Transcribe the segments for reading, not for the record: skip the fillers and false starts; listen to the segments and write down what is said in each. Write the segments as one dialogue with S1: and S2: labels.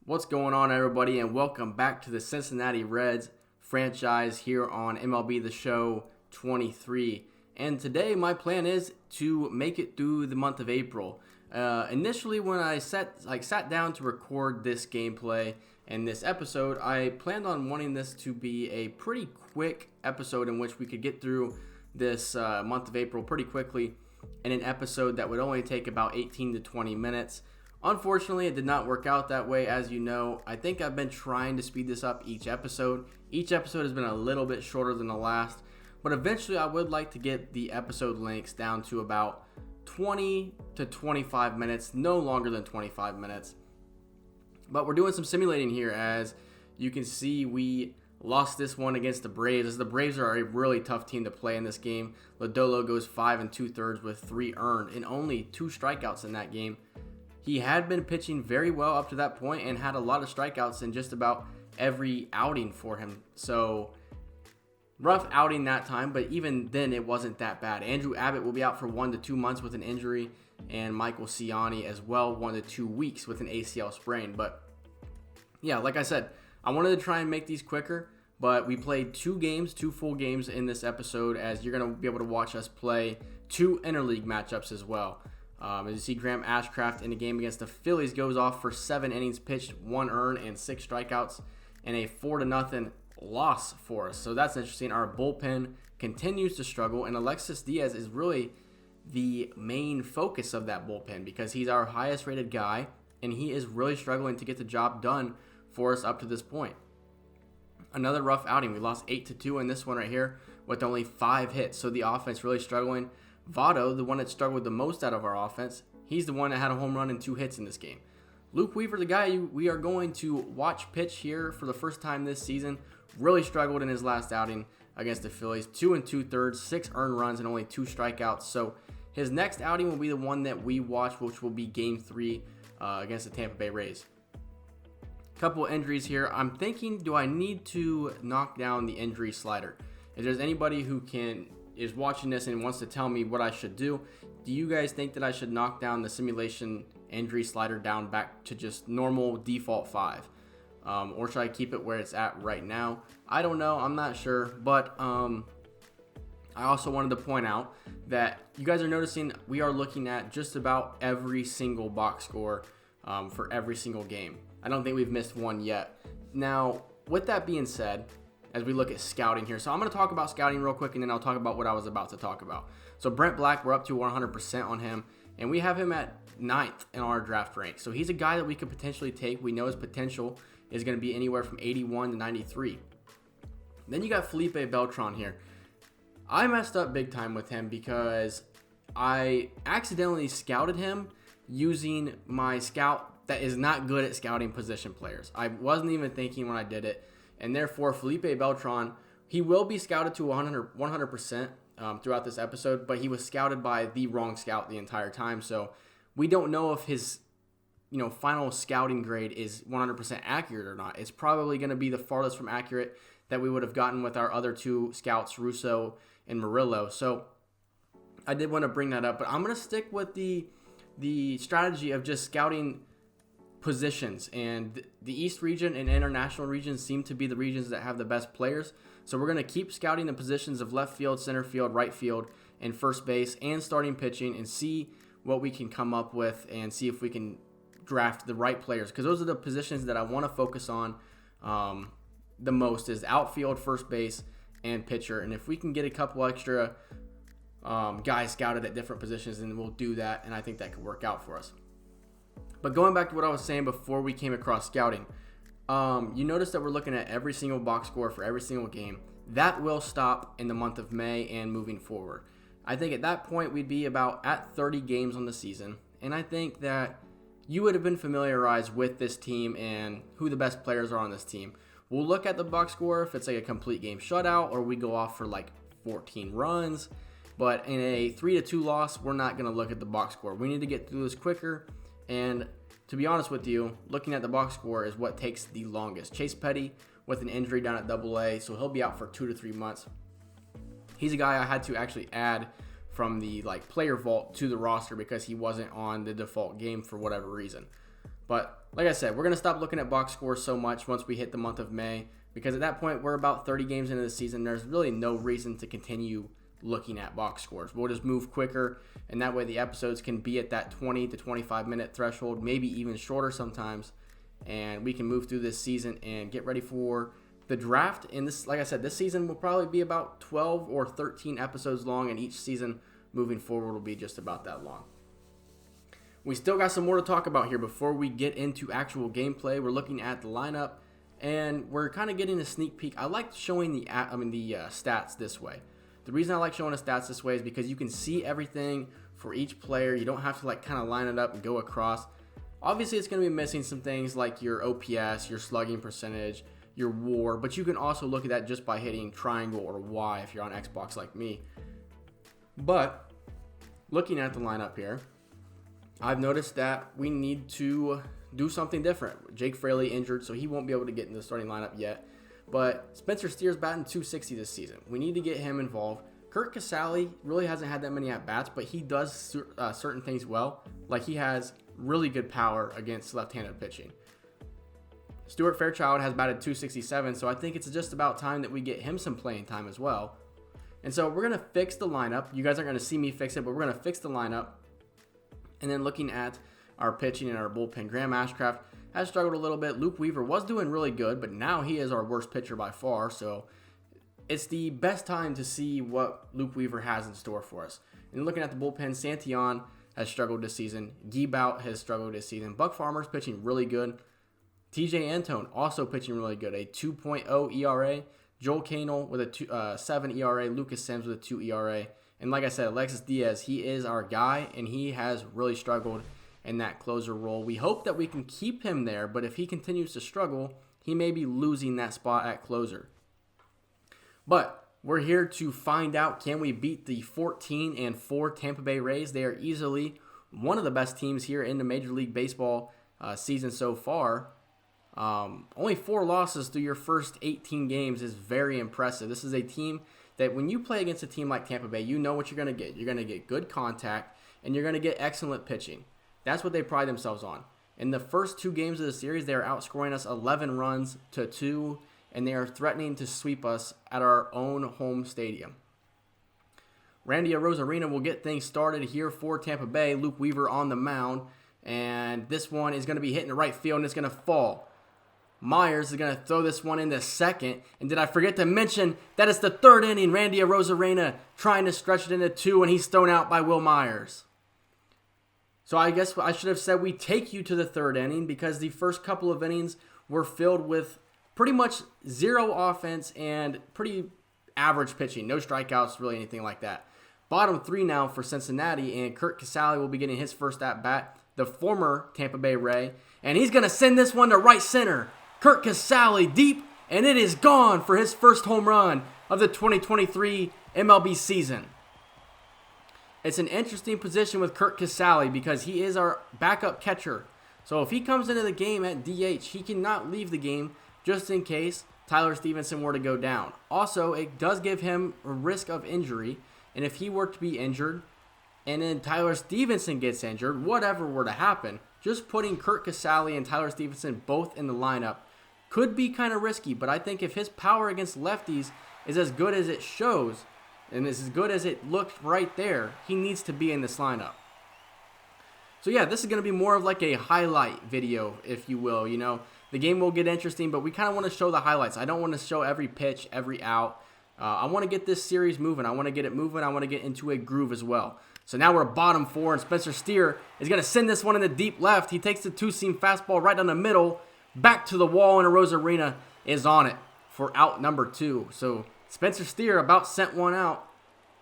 S1: What's going on, everybody, and welcome back to the Cincinnati Reds franchise here on MLB The Show 23. And today, my plan is to make it through the month of April. Initially, when I sat down to record this gameplay and this episode, I planned on wanting this to be a pretty quick episode in which we could get through this month of April pretty quickly in an episode that would only take about 18 to 20 minutes. Unfortunately, it did not work out that way, as you know. I think I've been trying to speed this up each episode. Each episode has been a little bit shorter than the last, but eventually I would like to get the episode lengths down to about 20 to 25 minutes, no longer than 25 minutes. But we're doing some simulating here. As you can see, we lost this one against the Braves, as the Braves are a really tough team to play in this game. Lodolo goes 5 2/3 with 3 earned and only 2 strikeouts in that game. He had been pitching very well up to that point and had a lot of strikeouts in just about every outing for him. So, rough outing that time, but even then it wasn't that bad. Andrew Abbott will be out for 1 to 2 months with an injury, and Michael Ciani as well, 1 to 2 weeks with an ACL sprain. But yeah, like I said, I wanted to try and make these quicker, but we played 2 full games in this episode, as you're going to be able to watch us play 2 Interleague matchups as well. As you see, Graham Ashcraft in a game against the Phillies goes off for 7 innings pitched, 1 earned, and 6 strikeouts, and a 4-0 loss for us. So that's interesting. Our bullpen continues to struggle, and Alexis Diaz is really the main focus of that bullpen because he's our highest rated guy, and he is really struggling to get the job done for us up to this point. Another rough outing. We lost 8-2 in this one right here with only 5 hits, so the offense really struggling. Votto, the one that struggled the most out of our offense, he's the one that had a home run and 2 hits in this game. Luke Weaver, the guy we are going to watch pitch here for the first time this season, really struggled in his last outing against the Phillies. 2 2/3, 6 earned runs, and only 2 strikeouts. So his next outing will be the one that we watch, which will be Game 3 against the Tampa Bay Rays. Couple injuries here. I'm thinking, do I need to knock down the injury slider? If there's anybody who is watching this and wants to tell me what I should do you guys think that I should knock down the simulation injury slider down back to just normal default 5? Or should I keep it where it's at right now? I don't know. I'm not sure. But I also wanted to point out that you guys are noticing we are looking at just about every single box score for every single game. I don't think we've missed one yet. Now, with that being said, as we look at scouting here. So I'm going to talk about scouting real quick, and then I'll talk about what I was about to talk about. So Brent Black, we're up to 100% on him, and we have him at 9th in our draft rank. So he's a guy that we could potentially take. We know his potential is going to be anywhere from 81 to 93. Then you got Felipe Beltran here. I messed up big time with him because I accidentally scouted him using my scout that is not good at scouting position players. I wasn't even thinking when I did it. And therefore, Felipe Beltran, he will be scouted to 100% throughout this episode, but he was scouted by the wrong scout the entire time. So we don't know if his final scouting grade is 100% accurate or not. It's probably going to be the farthest from accurate that we would have gotten with our other 2 scouts, Russo and Murillo. So I did want to bring that up, but I'm going to stick with the strategy of just scouting positions, and the East region and international regions seem to be the regions that have the best players. So we're going to keep scouting the positions of left field, center field, right field, and first base, and starting pitching, and see what we can come up with and see if we can draft the right players, because those are the positions that I want to focus on the most, is outfield, first base, and pitcher. And if we can get a couple extra guys scouted at different positions, then we'll do that, and I think that could work out for us. But going back to what I was saying before we came across scouting, you notice that we're looking at every single box score for every single game. That will stop in the month of May and moving forward. I think at that point we'd be about at 30 games on the season, and I think that you would have been familiarized with this team and who the best players are on this team. We'll look at the box score if it's like a complete game shutout or we go off for like 14 runs. But in a 3-2 loss, we're not going to look at the box score. We need to get through this quicker. And to be honest with you, looking at the box score is what takes the longest. Chase Petty with an injury down at AA, so he'll be out for 2 to 3 months. He's a guy I had to actually add from the player vault to the roster because he wasn't on the default game for whatever reason. But like I said, we're going to stop looking at box scores so much once we hit the month of May, because at that point we're about 30 games into the season. There's really no reason to continue looking at box scores. We'll just move quicker, and that way the episodes can be at that 20 to 25 minute threshold, maybe even shorter sometimes, and we can move through this season and get ready for the draft. And this, like I said, this season will probably be about 12 or 13 episodes long, and each season moving forward will be just about that long. We still got some more to talk about here before we get into actual gameplay. We're looking at the lineup, and we're kind of getting a sneak peek. I like showing the stats this way. The reason I like showing the stats this way is because you can see everything for each player. You don't have to kind of line it up and go across. Obviously, it's going to be missing some things like your OPS, your slugging percentage, your WAR, but you can also look at that just by hitting triangle or Y if you're on Xbox like me. But looking at the lineup here, I've noticed that we need to do something different. Jake Fraley injured, so he won't be able to get in the starting lineup yet. But Spencer Steer's batting .260 this season. We need to get him involved. Kurt Casale really hasn't had that many at-bats, but he does certain things well. Like he has really good power against left-handed pitching. Stuart Fairchild has batted .267, so I think it's just about time that we get him some playing time as well. And so we're going to fix the lineup. You guys aren't going to see me fix it, but we're going to fix the lineup. And then looking at our pitching and our bullpen, Graham Ashcraft has struggled a little bit. Luke Weaver was doing really good, but now he is our worst pitcher by far. So it's the best time to see what Luke Weaver has in store for us. And looking at the bullpen, Santillan has struggled this season. Giebout has struggled this season. Buck Farmer's pitching really good. TJ Antone also pitching really good. A 2.0 ERA. Joel Canel with a 2.7 ERA. Lucas Sims with a 2 ERA. And like I said, Alexis Diaz, he is our guy, and he has really struggled in that closer role. We hope that we can keep him there, but if he continues to struggle, he may be losing that spot at closer. But we're here to find out, can we beat the 14-4 Tampa Bay Rays? They are easily one of the best teams here in the Major League Baseball season so far. Only 4 losses through your first 18 games is very impressive. This is a team that when you play against a team like Tampa Bay, you know what you're going to get. You're going to get good contact, and you're going to get excellent pitching. That's what they pride themselves on. In the first 2 games of the series, they are outscoring us 11 runs to 2, and they are threatening to sweep us at our own home stadium. Randy Arozarena will get things started here for Tampa Bay. Luke Weaver on the mound, and this one is going to be hitting the right field, and it's going to fall. Myers is going to throw this one into second. And did I forget to mention that it's the 3rd inning? Randy Arozarena trying to stretch it into 2, and he's thrown out by Will Myers. So I guess I should have said we take you to the 3rd inning, because the first couple of innings were filled with pretty much 0 offense and pretty average pitching. No strikeouts, really anything like that. Bottom 3 now for Cincinnati, and Kurt Casale will be getting his first at-bat, the former Tampa Bay Ray. And he's going to send this one to right center. Kurt Casale deep, and it is gone for his first home run of the 2023 MLB season. It's an interesting position with Kurt Casale because he is our backup catcher. So if he comes into the game at DH, he cannot leave the game just in case Tyler Stevenson were to go down. Also, it does give him a risk of injury, and if he were to be injured and then Tyler Stevenson gets injured, whatever were to happen, just putting Kurt Casale and Tyler Stevenson both in the lineup could be kind of risky. But I think if his power against lefties is as good as it shows and is as good as it looked right there, he needs to be in this lineup. So yeah, this is going to be more of like a highlight video, if you will. You know, the game will get interesting, but we kind of want to show the highlights. I don't want to show every pitch, every out. I want to get this series moving. I want to get it moving. I want to get into a groove as well. So now we're bottom 4, and Spencer Steer is going to send this one in the deep left. He takes the 2-seam fastball right down the middle, back to the wall, and Arozarena is on it for out number 2. So Spencer Steer about sent one out.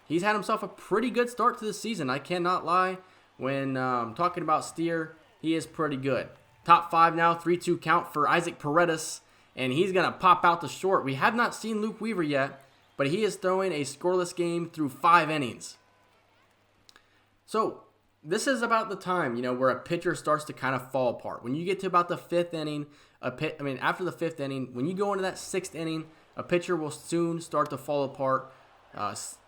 S1: He's had himself a pretty good start to the season. I cannot lie. When talking about Steer, he is pretty good. Top 5 now, 3-2 count for Isaac Paredes, and he's going to pop out the short. We have not seen Luke Weaver yet, but he is throwing a scoreless game through 5 innings. So this is about the time, where a pitcher starts to kind of fall apart. When you get to about the 5th inning, after the 5th inning, when you go into that 6th inning, a pitcher will soon start to fall apart.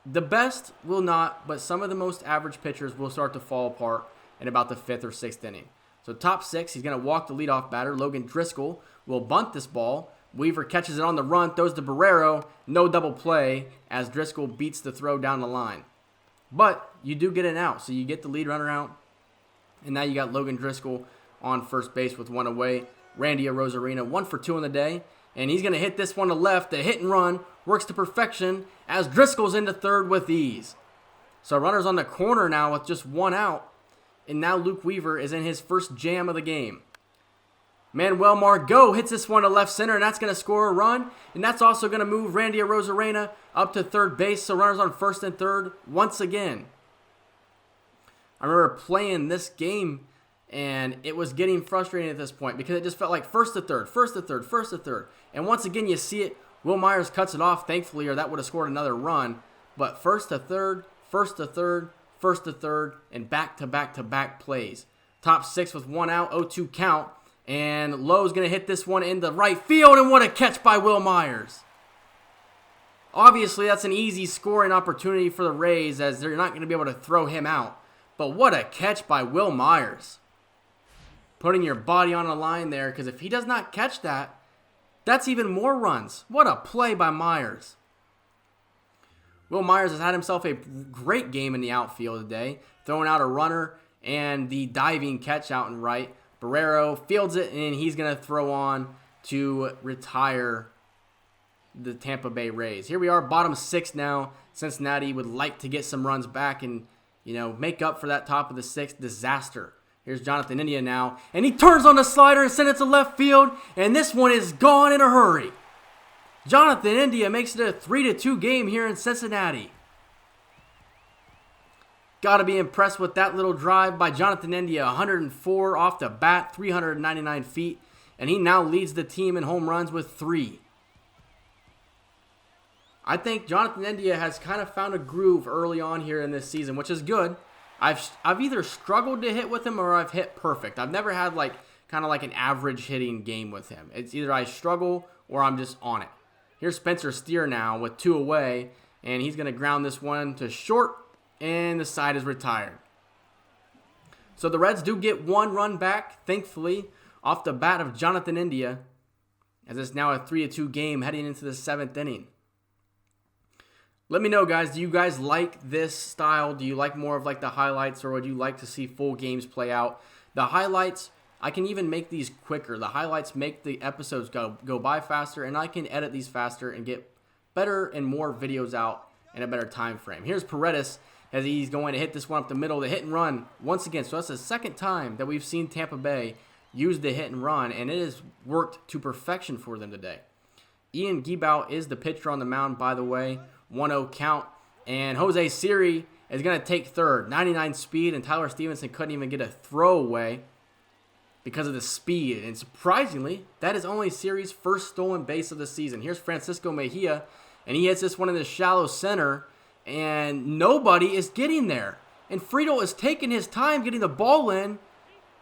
S1: The best will not, but some of the most average pitchers will start to fall apart in about the 5th or 6th inning. So top 6, he's going to walk the leadoff batter. Logan Driscoll will bunt this ball. Weaver catches it on the run, throws to Barrero. No double play as Driscoll beats the throw down the line. But you do get an out, so you get the lead runner out. And now you got Logan Driscoll on first base with 1 away. Randy Arozarena 1 for 2 on the day. And he's going to hit this one to left. The hit and run works to perfection as Driscoll's into third with ease. So runner's on the corner now with just 1 out. And now Luke Weaver is in his first jam of the game. Manuel Margot hits this one to left center, and that's going to score a run. And that's also going to move Randy Arozarena up to third base. So runners on first and third once again. I remember playing this game, and it was getting frustrating at this point because it just felt like first to third, first to third, first to third. And once again, you see it. Will Myers cuts it off, thankfully, or that would have scored another run. But first to third, first to third, first to third, and back-to-back-to-back plays. Top 6 with 1 out, 0-2 count. And Lowe's going to hit this one into right field, and what a catch by Will Myers. Obviously, that's an easy scoring opportunity for the Rays as they're not going to be able to throw him out. But what a catch by Will Myers. Putting your body on the line there, because if he does not catch that, that's even more runs. What a play by Myers. Will Myers has had himself a great game in the outfield today, throwing out a runner and the diving catch out and right. Barrero fields it, and he's going to throw on to retire the Tampa Bay Rays. Here we are, bottom 6 now. Cincinnati would like to get some runs back and, make up for that top of the 6th disaster. Here's Jonathan India now, and he turns on the slider and sends it to left field, and this one is gone in a hurry. Jonathan India makes it a 3-2 game here in Cincinnati. Got to be impressed with that little drive by Jonathan India, 104 off the bat, 399 feet, and he now leads the team in home runs with 3. I think Jonathan India has kind of found a groove early on here in this season, which is good. I've either struggled to hit with him or I've hit perfect. I've never had kind of like an average hitting game with him. It's either I struggle or I'm just on it. Here's Spencer Steer now with 2 away, and he's going to ground this one to short, and the side is retired. So the Reds do get 1 run back, thankfully, off the bat of Jonathan India, as it's now a 3-2 game heading into the 7th inning. Let me know, guys, do you guys like this style? Do you like more of the highlights, or would you like to see full games play out? The highlights, I can even make these quicker. The highlights make the episodes go by faster, and I can edit these faster and get better and more videos out in a better time frame. Here's Paredes as he's going to hit this one up the middle, the hit and run once again. So that's the second time that we've seen Tampa Bay use the hit and run, and it has worked to perfection for them today. Ian Gibaut is the pitcher on the mound, by the way. 1-0 count, and Jose Siri is going to take third. 99 speed, and Tyler Stevenson couldn't even get a throwaway because of the speed. And surprisingly, that is only Siri's first stolen base of the season. Here's Francisco Mejia, and he hits this one in the shallow center, and nobody is getting there. And Friedel is taking his time getting the ball in.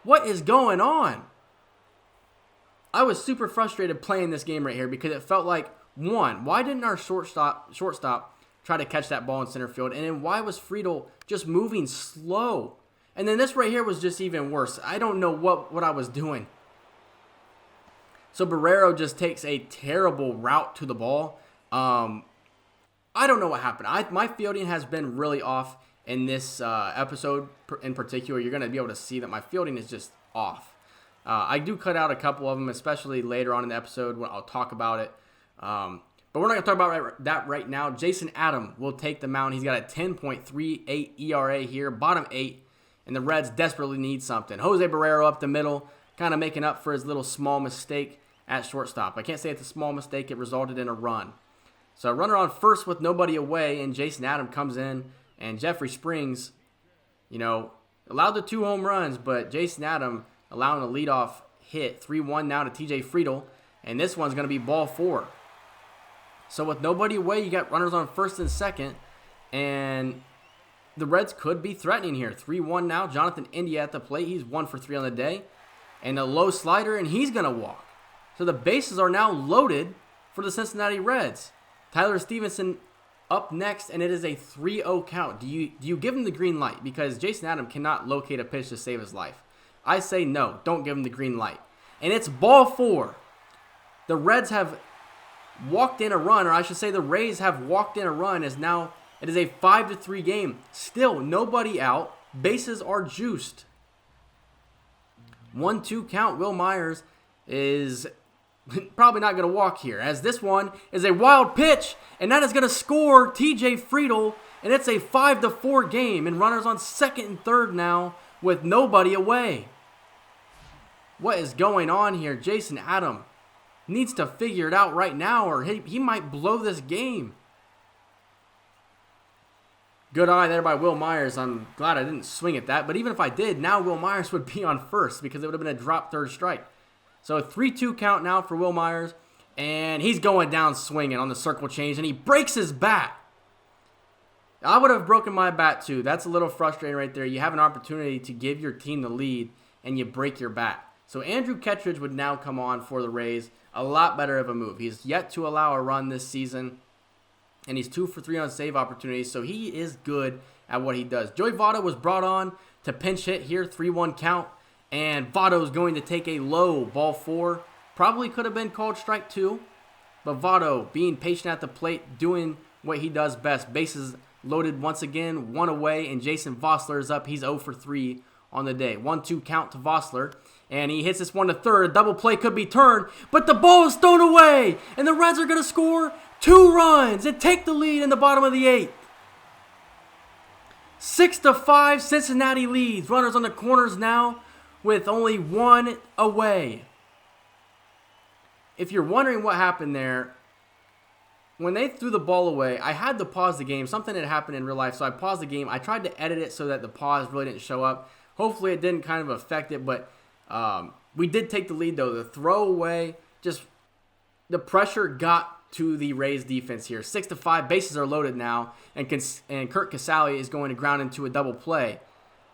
S1: What is going on? I was super frustrated playing this game right here because it felt like, one, why didn't our shortstop try to catch that ball in center field? And then why was Friedel just moving slow? And then this right here was just even worse. I don't know what I was doing. So Barrero just takes a terrible route to the ball. I don't know what happened. My fielding has been really off in this episode in particular. You're going to be able to see that my fielding is just off. I do cut out a couple of them, especially later on in the episode when I'll talk about it. But we're not going to talk about that right now. Jason Adam will take the mound. He's got a 10.38 ERA here, bottom 8, and the Reds desperately need something. Jose Barrero up the middle, kind of making up for his little small mistake at shortstop. I can't say it's a small mistake. It resulted in a run. So a runner on first with nobody away, and Jason Adam comes in, and Jeffrey Springs, allowed the 2 home runs, but Jason Adam allowing a leadoff hit. 3-1 now to TJ Friedel, and this one's going to be ball 4. So with nobody away, you got runners on first and second, and the Reds could be threatening here. 3-1 now. Jonathan India at the plate. He's 1 for 3 on the day. And a low slider, and he's going to walk. So the bases are now loaded for the Cincinnati Reds. Tyler Stevenson up next, and it is a 3-0 count. Do you give him the green light? Because Jason Adam cannot locate a pitch to save his life. I say no, don't give him the green light. And it's ball 4. The Reds have walked in a run, or I should say the Rays have walked in a run, as now it is a 5-3 game. Still, nobody out. Bases are juiced. 1-2 count. Will Myers is probably not going to walk here, as this one is a wild pitch, and that is going to score TJ Friedl, and it's a 5-4 game, and runners on second and third now with nobody away. What is going on here? Jason Adam needs to figure it out right now, or he might blow this game. Good eye there by Will Myers. I'm glad I didn't swing at that, but even if I did, now Will Myers would be on first because it would have been a drop third strike. So a 3-2 count now for Will Myers, and he's going down swinging on the circle change, and he breaks his bat. I would have broken my bat too. That's a little frustrating right there. You have an opportunity to give your team the lead, and you break your bat. So Andrew Kettridge would now come on for the Rays. A lot better of a move. He's yet to allow a run this season, and he's 2 for 3 on save opportunities, so he is good at what he does. Joey Votto was brought on to pinch hit here, 3-1 count, and Votto's going to take a low, ball 4. Probably could have been called strike 2, but Votto being patient at the plate, doing what he does best. Bases loaded once again, 1 away, and Jason Vossler is up. He's 0 for 3 on the day. 1-2 count to Vossler. And he hits this one to third. A double play could be turned, but the ball is thrown away. And the Reds are going to score 2 runs and take the lead in the bottom of the 8th. 6-5, Cincinnati leads. Runners on the corners now with only 1 away. If you're wondering what happened there, when they threw the ball away, I had to pause the game. Something had happened in real life, so I paused the game. I tried to edit it so that the pause really didn't show up. Hopefully it didn't kind of affect it, but we did take the lead, though. The throwaway, just the pressure got to the Rays defense here. 6-5, bases are loaded now, and Kurt Casale is going to ground into a double play.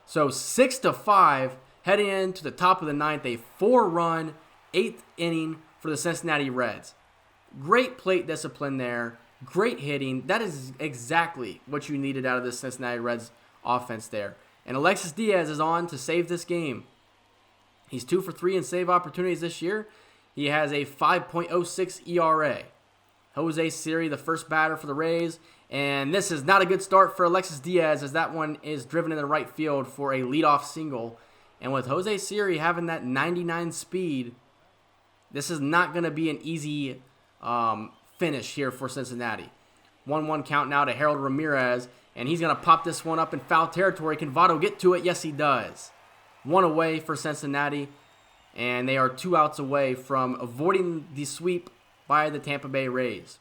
S1: So 6-5, heading into the top of the 9th, a 4-run, 8th inning for the Cincinnati Reds. Great plate discipline there, great hitting. That is exactly what you needed out of the Cincinnati Reds offense there. And Alexis Diaz is on to save this game. He's 2 for 3 in save opportunities this year. He has a 5.06 ERA. Jose Siri, the first batter for the Rays. And this is not a good start for Alexis Diaz, as that one is driven in the right field for a leadoff single. And with Jose Siri having that 99 speed, this is not going to be an easy finish here for Cincinnati. 1-1 count now to Harold Ramirez, and he's going to pop this one up in foul territory. Can Votto get to it? Yes, he does. 1 away for Cincinnati, and they are 2 outs away from avoiding the sweep by the Tampa Bay Rays.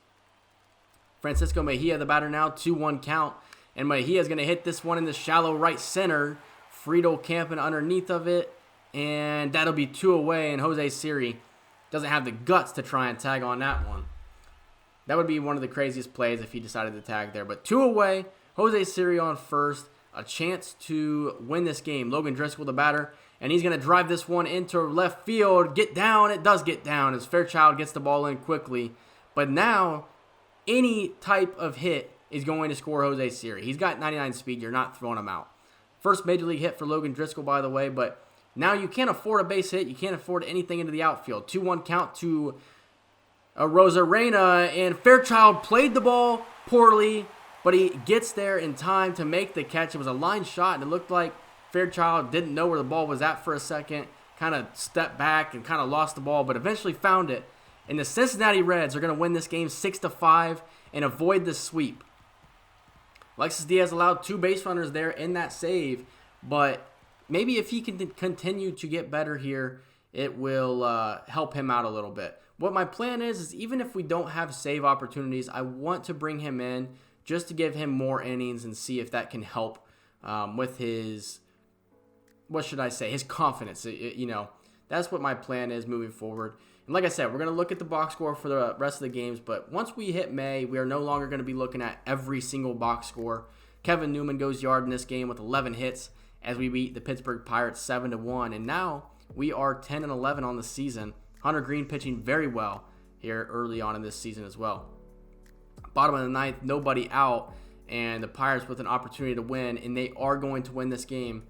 S1: Francisco Mejia, the batter now, 2-1 count, and Mejia is going to hit this one in the shallow right center. Friedl camping underneath of it, and that'll be 2 away, and Jose Siri doesn't have the guts to try and tag on that one. That would be one of the craziest plays if he decided to tag there. But 2 away, Jose Siri on first, a chance to win this game. Logan Driscoll, the batter, and he's going to drive this one into left field. Get down. It does get down as Fairchild gets the ball in quickly. But now, any type of hit is going to score Jose Siri. He's got 99 speed. You're not throwing him out. First major league hit for Logan Driscoll, by the way, but now you can't afford a base hit. You can't afford anything into the outfield. 2-1 count to Rosarena, and Fairchild played the ball poorly, but he gets there in time to make the catch. It was a line shot, and it looked like Fairchild didn't know where the ball was at for a second, kind of stepped back and kind of lost the ball, but eventually found it. And the Cincinnati Reds are going to win this game 6-5 and avoid the sweep. Alexis Diaz allowed 2 base runners there in that save, but maybe if he can continue to get better here, it will help him out a little bit. What my plan is even if we don't have save opportunities, I want to bring him in just to give him more innings and see if that can help with his, his confidence. That's what my plan is moving forward. And like I said, we're going to look at the box score for the rest of the games, but once we hit May, we are no longer going to be looking at every single box score. Kevin Newman goes yard in this game with 11 hits as we beat the Pittsburgh Pirates 7-1, and now we are 10-11 on the season. Hunter Green pitching very well here early on in this season as well. Bottom of the 9th, nobody out, and the Pirates with an opportunity to win, and they are going to win this game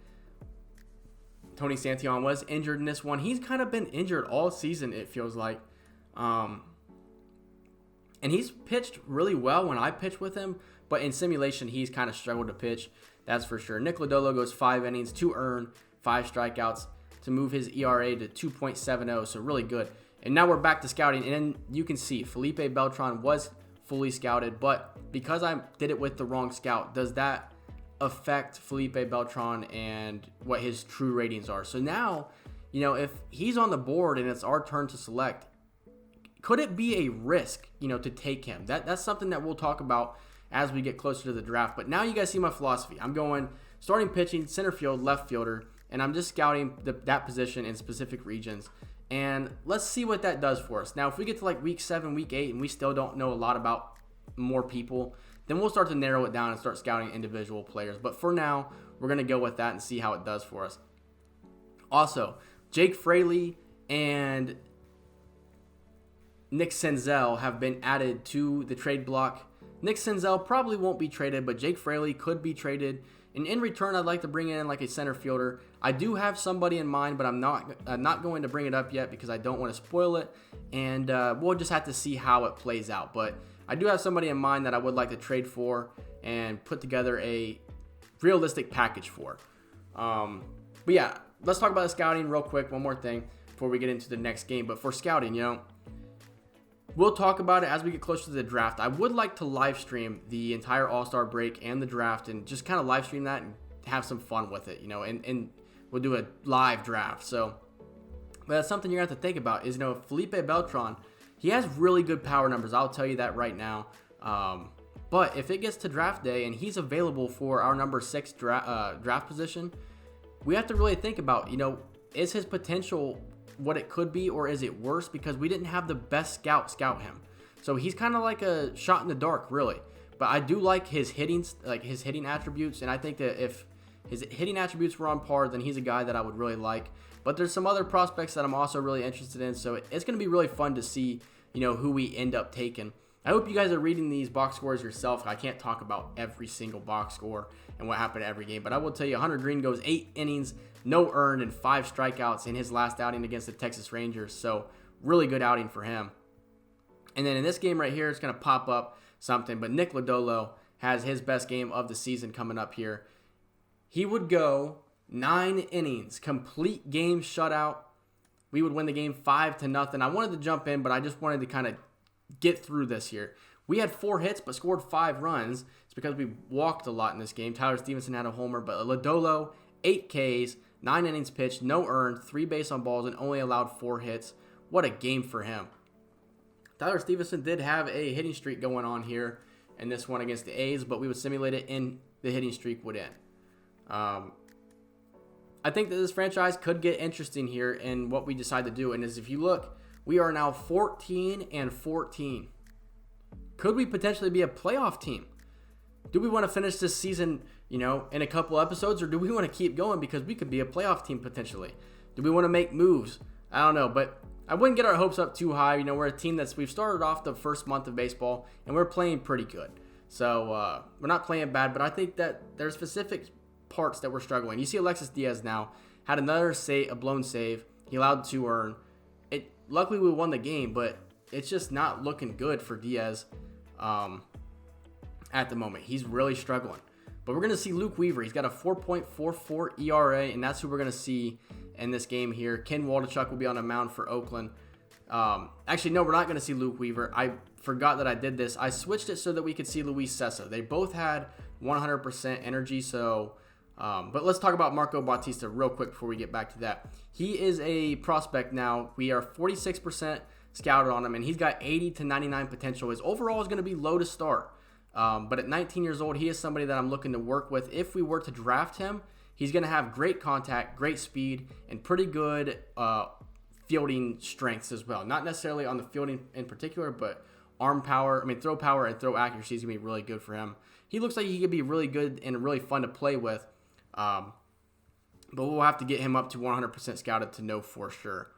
S1: Tony Santillan was injured in this one. He's kind of been injured all season, it feels like. And he's pitched really well when I pitch with him, but in simulation, he's kind of struggled to pitch. That's for sure. Nick Lodolo goes 5 innings, 2 earned, 5 strikeouts to move his ERA to 2.70, so really good. And now we're back to scouting, and you can see Felipe Beltran was fully scouted, but because I did it with the wrong scout, does that affect Felipe Beltran and what his true ratings are? So now, if he's on the board and it's our turn to select, could it be a risk, to take him? That's something that we'll talk about as we get closer to the draft. But now you guys see my philosophy. I'm going starting pitching, center field, left fielder, and I'm just scouting that position in specific regions. And let's see what that does for us. Now, if we get to like week 7, week 8, and we still don't know a lot about more people, then we'll start to narrow it down and start scouting individual players. But for now, we're going to go with that and see how it does for us. Also, Jake Fraley and Nick Senzel have been added to the trade block. Nick Senzel probably won't be traded, but Jake Fraley could be traded. And in return, I'd like to bring in like a center fielder. I do have somebody in mind, but I'm not going to bring it up yet because I don't want to spoil it. And we'll just have to see how it plays out. But I do have somebody in mind that I would like to trade for and put together a realistic package for. But yeah, let's talk about the scouting real quick. One more thing before we get into the next game. But for scouting, we'll talk about it as we get closer to the draft. I would like to live stream the entire All-Star break and the draft and just kind of live stream that and have some fun with it, and we'll do a live draft. So, but that's something you're going to have to think about is, Felipe Beltran, he has really good power numbers. I'll tell you that right now. But if it gets to draft day and he's available for our number 6 draft position, we have to really think about, is his potential what it could be, or is it worse because we didn't have the best scout him? So he's kind of like a shot in the dark, really. But I do like his hitting attributes, and I think that if his hitting attributes were on par, then he's a guy that I would really like. But there's some other prospects that I'm also really interested in, so it's going to be really fun to see, who we end up taking. I hope you guys are reading these box scores yourself. I can't talk about every single box score and what happened every game, but I will tell you, Hunter Green goes 8 innings, no earned, and 5 strikeouts in his last outing against the Texas Rangers. So really good outing for him. And then in this game right here, it's going to pop up something, but Nick Lodolo has his best game of the season coming up here. He would go 9 innings, complete game shutout. We would win the game 5-0. I wanted to jump in, but I just wanted to kind of get through this here. We had 4 hits, but scored 5 runs. It's because we walked a lot in this game. Tyler Stevenson had a homer, but Lodolo, 8 Ks, 9 innings pitched, no earned, 3 base on balls, and only allowed 4 hits. What a game for him. Tyler Stevenson did have a hitting streak going on here in this one against the A's, but we would simulate it and the hitting streak would end. I think that this franchise could get interesting here in what we decide to do. And as if you look, we are now 14-14. Could we potentially be a playoff team? Do we want to finish this season, in a couple episodes, or do we want to keep going because we could be a playoff team potentially? Do we want to make moves? I don't know, but I wouldn't get our hopes up too high. We're a team we've started off the first month of baseball, and we're playing pretty good. So we're not playing bad, but I think that there's specific parts that we're struggling. You see Alexis Diaz now had another a blown save. He allowed 2 earned. Luckily, we won the game, but it's just not looking good for Diaz at the moment. He's really struggling. But we're going to see Luke Weaver. He's got a 4.44 ERA, and that's who we're going to see in this game here. Ken Waldichuk will be on the mound for Oakland. Actually, no, we're not going to see Luke Weaver. I forgot that I did this. I switched it so that we could see Luis Cessa. They both had 100% energy, so... but let's talk about Marco Bautista real quick before we get back to that. He is a prospect now. We are 46% scouted on him, and he's got 80 to 99 potential. His overall is going to be low to start. But at 19 years old, he is somebody that I'm looking to work with. If we were to draft him, he's going to have great contact, great speed, and pretty good fielding strengths as well. Not necessarily on the fielding in particular, but throw power and throw accuracy is going to be really good for him. He looks like he could be really good and really fun to play with. But we'll have to get him up to 100% scouted to know for sure.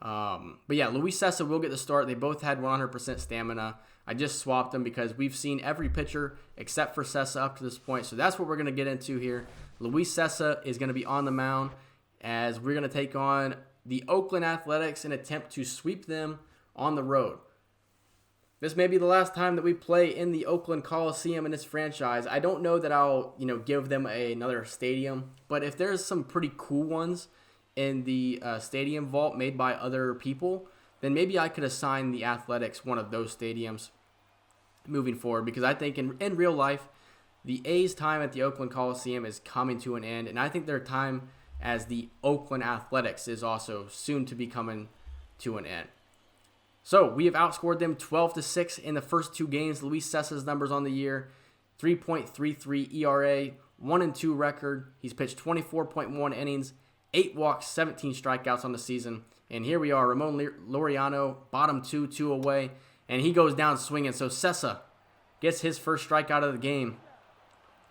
S1: But yeah, Luis Cessa will get the start. They both had 100% stamina. I just swapped them because we've seen every pitcher except for Cessa up to this point. So that's what we're going to get into here. Luis Cessa is going to be on the mound as we're going to take on the Oakland Athletics and attempt to sweep them on the road. This may be the last time that we play in the Oakland Coliseum in this franchise. I don't know that I'll, give them another stadium, but if there's some pretty cool ones in the stadium vault made by other people, then maybe I could assign the Athletics one of those stadiums moving forward, because I think in real life, the A's time at the Oakland Coliseum is coming to an end, and I think their time as the Oakland Athletics is also soon to be coming to an end. So we have outscored them 12-6 in the first 2 games. Luis Cessa's numbers on the year: 3.33 ERA, 1-2 record. He's pitched 24.1 innings, 8 walks, 17 strikeouts on the season. And here we are, Ramon Laureano, bottom 2 away, and he goes down swinging. So Cessa gets his first strikeout of the game.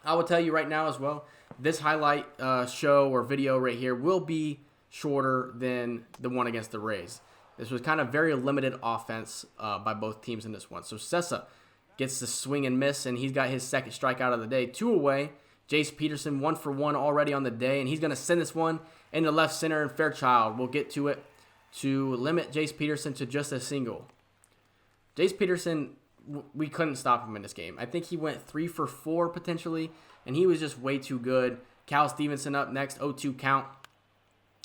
S1: I will tell you right now as well, this highlight show or video right here will be shorter than the one against the Rays. This was kind of very limited offense by both teams in this one. So Cessa gets the swing and miss, and he's got his second strikeout of the day. 2 away. Jace Peterson 1 for 1 already on the day, and he's going to send this one into left center, and Fairchild will get to it to limit Jace Peterson to just a single. Jace Peterson, we couldn't stop him in this game. I think he went 3 for 4 potentially, and he was just way too good. Cal Stevenson up next, 0-2 count.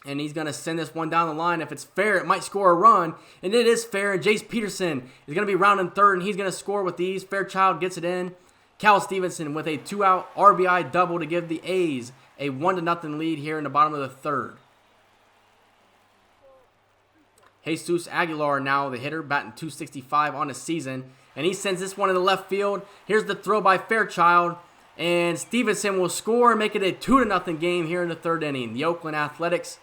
S1: And he's going to send this one down the line. If it's fair, it might score a run. And it is fair. And Jace Peterson is going to be rounding third, and he's going to score with these. Fairchild gets it in. Cal Stevenson with a 2-out RBI double to give the A's a 1-0 lead here in the bottom of the third. Jesus Aguilar now the hitter, batting .265 on the season. And he sends this one in the left field. Here's the throw by Fairchild. And Stevenson will score and make it a 2-0 game here in the third inning. The Oakland Athletics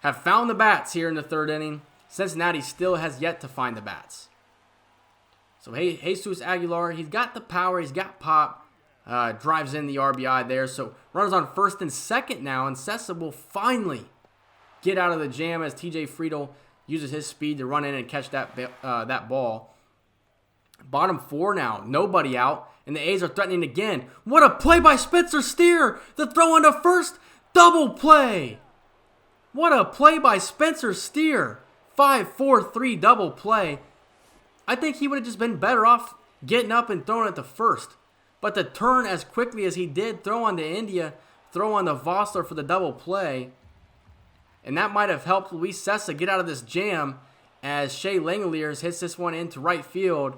S1: have found the bats here in the third inning. Cincinnati still has yet to find the bats. So Jesus Aguilar, he's got the power, he's got pop, drives in the RBI there. So runners on first and second now, and Cessa will finally get out of the jam as TJ Friedel uses his speed to run in and catch that ball. Bottom 4 now, nobody out, and the A's are threatening again. What a play by Spencer Steer! The throw into first, double play! What a play by Spencer Steer. 5-4-3 double play. I think he would have just been better off getting up and throwing it to first. But to turn as quickly as he did, throw on to India, throw on to Vossler for the double play. And that might have helped Luis Cessa get out of this jam as Shea Langeliers hits this one into right field.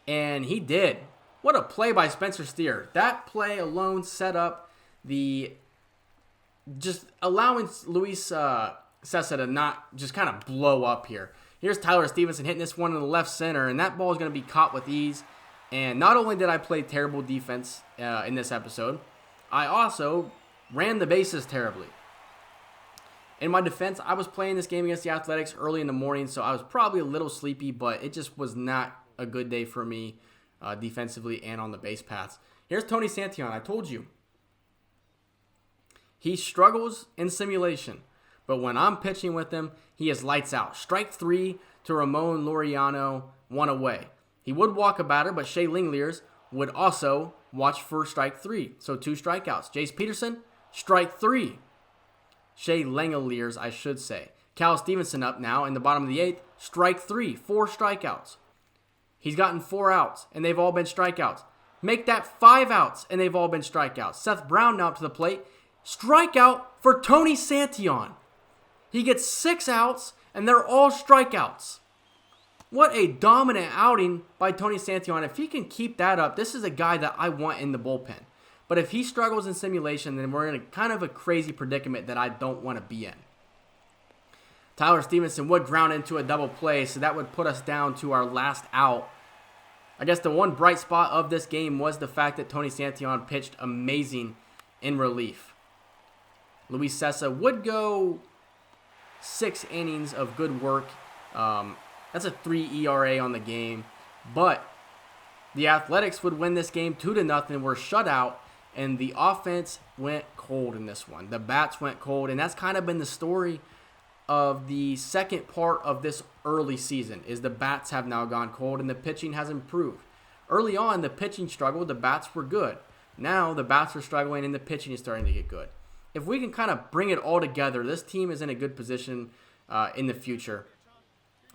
S1: And he did. What a play by Spencer Steer. That play alone set up the... just allowing Luis Cessa to not just kind of blow up here. Here's Tyler Stevenson hitting this one in the left center, and that ball is going to be caught with ease. And not only did I play terrible defense in this episode, I also ran the bases terribly. In my defense, I was playing this game against the Athletics early in the morning, so I was probably a little sleepy, but it just was not a good day for me defensively and on the base paths. Here's Tony Santillan. I told you. He struggles in simulation, but when I'm pitching with him, he is lights out. Strike 3 to Ramon Laureano, 1 away. He would walk a batter, but Shea Langeliers would also watch for strike 3. So 2 strikeouts. Jace Peterson, strike 3. Shea Langeliers, I should say. Cal Stevenson up now in the bottom of the 8th, strike 3, 4 strikeouts. He's gotten 4 outs, and they've all been strikeouts. Make that 5 outs, and they've all been strikeouts. Seth Brown now to the plate. Strikeout for Tony Santillan. He gets 6 outs, and they're all strikeouts. What a dominant outing by Tony Santillan. If he can keep that up, this is a guy that I want in the bullpen. But if he struggles in simulation, then we're in a kind of a crazy predicament that I don't want to be in. Tyler Stevenson would ground into a double play, so that would put us down to our last out. I guess the one bright spot of this game was the fact that Tony Santillan pitched amazing in relief. Luis Cessa would go 6 innings of good work. That's a 3 ERA on the game. But the Athletics would win this game 2-0. We're shut out, and the offense went cold in this one. The bats went cold, and that's kind of been the story of the second part of this early season, is the bats have now gone cold and the pitching has improved. Early on, the pitching struggled, the bats were good. Now, the bats are struggling and the pitching is starting to get good. if we can kind of bring it all together, this team is in a good position in the future.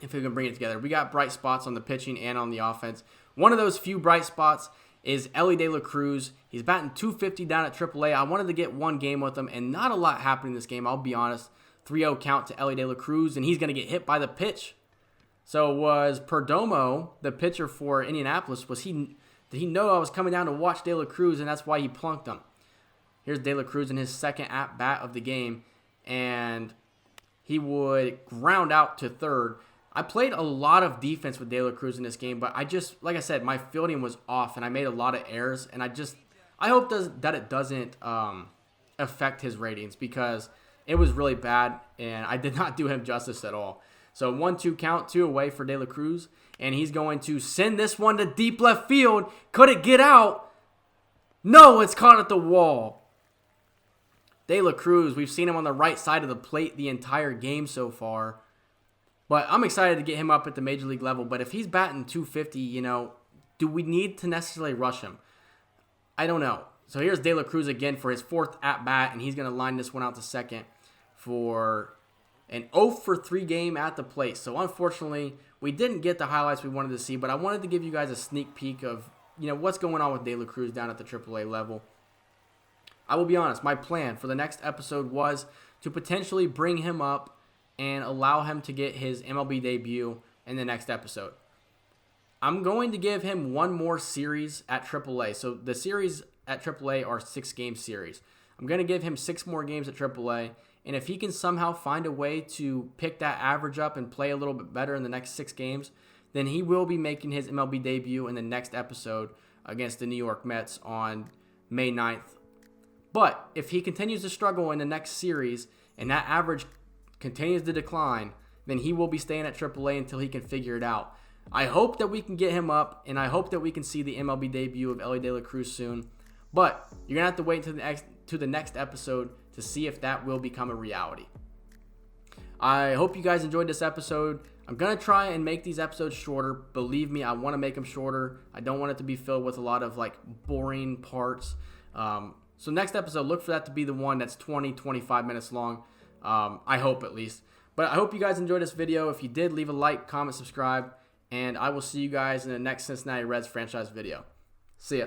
S1: If we can bring it together, we got bright spots on the pitching and on the offense. One of those few bright spots is Elly De La Cruz. He's batting .250 down at AAA. I wanted to get one game with him, and not a lot happened in this game. I'll be honest. 3-0 count to Elly De La Cruz, and he's going to get hit by the pitch. So was Perdomo, the pitcher for Indianapolis, did he know I was coming down to watch De La Cruz, and that's why he plunked him? Here's De La Cruz in his second at-bat of the game, and he would ground out to third. I played a lot of defense with De La Cruz in this game, but like I said, my fielding was off, and I made a lot of errors, and I hope that it doesn't affect his ratings, because it was really bad, and I did not do him justice at all. So 1-2 count, 2 away for De La Cruz, and he's going to send this one to deep left field. Could it get out? No, it's caught at the wall. De La Cruz, we've seen him on the right side of the plate the entire game so far. But I'm excited to get him up at the major league level. But if he's batting .250, do we need to necessarily rush him? I don't know. So here's De La Cruz again for his fourth at-bat, and he's going to line this one out to second for an 0-for-3 game at the plate. So unfortunately, we didn't get the highlights we wanted to see, but I wanted to give you guys a sneak peek of what's going on with De La Cruz down at the AAA level. I will be honest, my plan for the next episode was to potentially bring him up and allow him to get his MLB debut in the next episode. I'm going to give him one more series at AAA. So the series at AAA are 6-game series. I'm going to give him 6 more games at AAA, and if he can somehow find a way to pick that average up and play a little bit better in the next 6 games, then he will be making his MLB debut in the next episode against the New York Mets on May 9th. But if he continues to struggle in the next series and that average continues to decline, then he will be staying at AAA until he can figure it out. I hope that we can get him up, and I hope that we can see the MLB debut of Elly De La Cruz soon. But you're going to have to wait to the next episode to see if that will become a reality. I hope you guys enjoyed this episode. I'm going to try and make these episodes shorter. Believe me, I want to make them shorter. I don't want it to be filled with a lot of boring parts. So next episode, look for that to be the one that's 20-25 minutes long. I hope at least. But I hope you guys enjoyed this video. If you did, leave a like, comment, subscribe, and I will see you guys in the next Cincinnati Reds franchise video. See ya.